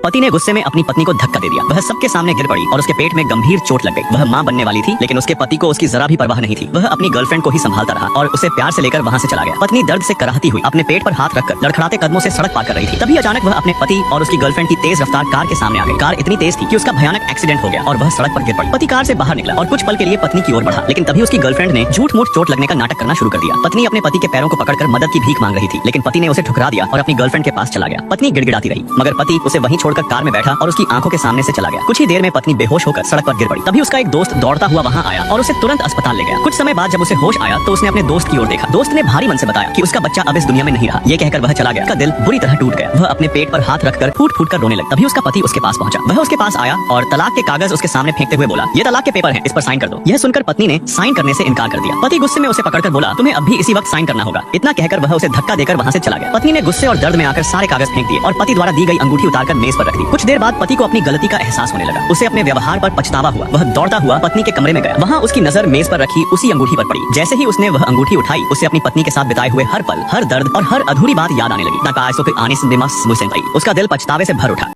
पति ने गुस्से में अपनी पत्नी को धक्का दे दिया। वह सबके सामने गिर पड़ी और उसके पेट में गंभीर चोट लग गई। वह मां बनने वाली थी, लेकिन उसके पति को उसकी जरा भी परवाह नहीं थी। वह अपनी गर्लफ्रेंड को ही संभालता रहा और उसे प्यार से लेकर वहां से चला गया। पत्नी दर्द से कराहती हुई अपने पेट पर हाथ रखकर लड़खड़ाते कदमों से सड़क पार कर रही थी। तभी अचानक वह अपने पति और उसकी गर्लफ्रेंड की तेज रफ्तार कार के सामने आ गई। कार इतनी तेज थी कि उसका भयानक एक्सीडेंट हो गया और वह सड़क पर गिर पड़ी। पति कार से बाहर निकला और कुछ पल के लिए पत्नी की ओर बढ़ा, लेकिन तभी उसकी गर्लफ्रेंड ने झूठ मूठ चोट लगने का नाटक करना शुरू कर दिया। पत्नी अपने पति के पैरों को पकड़कर मदद की भीख मांग रही थी, लेकिन पति ने उसे ठुकरा दिया और अपनी गर्लफ्रेंड के पास चला गया। पत्नी गिड़गिड़ाती रही, मगर पति उसे वहीं छोड़कर कार में बैठा और उसकी आंखों के सामने से चला गया। कुछ ही देर में पत्नी बेहोश होकर सड़क पर गिर पड़ी। तभी उसका एक दोस्त दौड़ता हुआ वहां आया और उसे तुरंत अस्पताल ले गया। कुछ समय बाद जब उसे होश आया तो उसने अपने दोस्त की ओर देखा। दोस्त ने भारी मन से बताया कि उसका बच्चा अब इस दुनिया में नहीं रहा। ये कहकर वह चला गया। उसका दिल बुरी तरह टूट गया। वह अपने पेट पर हाथ रखकर फूट फूट कर रोने लगा। तभी उसका पति उसके पास पहुंचा। वह उसके पास आया और तलाक के कागज उसके सामने फेंकते हुए बोला, ये तलाक के पेपर हैं, इस पर साइन कर दो। यह सुनकर पत्नी ने साइन करने से इनकार कर दिया। पति गुस्से में उसे पकड़कर बोला, तुम्हें अभी इसी वक्त साइन करना होगा। इतना कहकर वह उसे धक्का देकर वहां से चला गया। पत्नी ने गुस्से और दर्द में आकर सारे कागज फेंक दिए और पति द्वारा दी गई अंगूठी उतारकर मेज पर रख दी। कुछ देर बाद पति को अपनी गलती का एहसास होने लगा। उसे अपने व्यवहार पर पछतावा हुआ। वह दौड़ता हुआ पत्नी के कमरे में गया। वहां उसकी नजर मेज पर रखी उसी अंगूठी पर पड़ी। जैसे ही उसने वह अंगूठी उठाई, उसे अपनी पत्नी के साथ बिताए हुए हर पल, हर दर्द और हर अधूरी बात याद आने लगी। उसका दिल पछतावे से भर उठा।